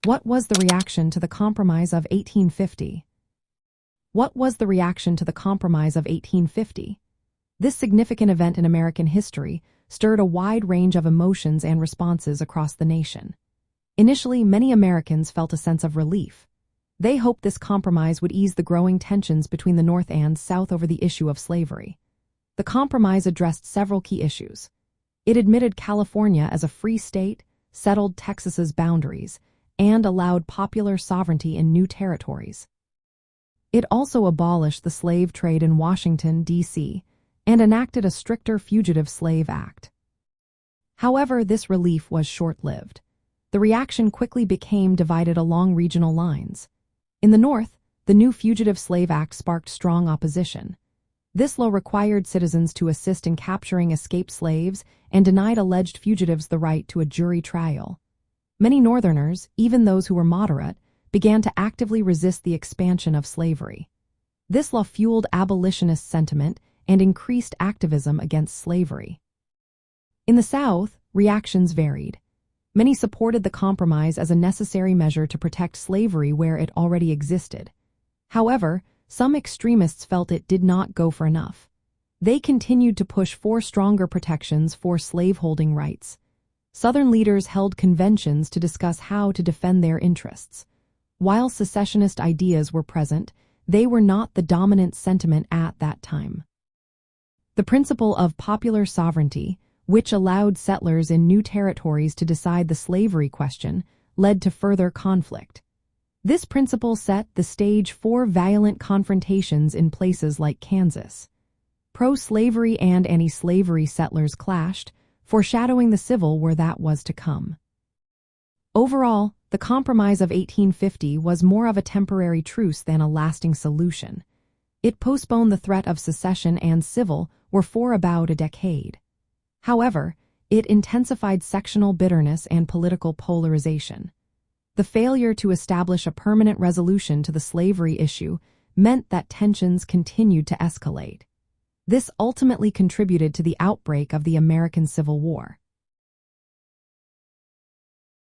What was the reaction to the Compromise of 1850? What was the reaction to the Compromise of 1850? This significant event in American history stirred a wide range of emotions and responses across the nation. Initially, many Americans felt a sense of relief. They hoped this compromise would ease the growing tensions between the North and South over the issue of slavery. The compromise addressed several key issues. It admitted California as a free state, settled Texas's boundaries, and allowed popular sovereignty in new territories. It also abolished the slave trade in Washington, D.C., and enacted a stricter Fugitive Slave Act. However, this relief was short-lived. The reaction quickly became divided along regional lines. In the North, the new Fugitive Slave Act sparked strong opposition. This law required citizens to assist in capturing escaped slaves and denied alleged fugitives the right to a jury trial. Many Northerners, even those who were moderate, began to actively resist the expansion of slavery. This law fueled abolitionist sentiment and increased activism against slavery. In the South, reactions varied. Many supported the compromise as a necessary measure to protect slavery where it already existed. However, some extremists felt it did not go for enough. They continued to push for stronger protections for slaveholding rights. Southern leaders held conventions to discuss how to defend their interests. While secessionist ideas were present, they were not the dominant sentiment at that time. The principle of popular sovereignty, which allowed settlers in new territories to decide the slavery question, led to further conflict. This principle set the stage for violent confrontations in places like Kansas. Pro-slavery and anti-slavery settlers clashed, foreshadowing the Civil War that was to come. Overall, the Compromise of 1850 was more of a temporary truce than a lasting solution. It postponed the threat of secession and civil war for about a decade. However, it intensified sectional bitterness and political polarization. The failure to establish a permanent resolution to the slavery issue meant that tensions continued to escalate. This ultimately contributed to the outbreak of the American Civil War.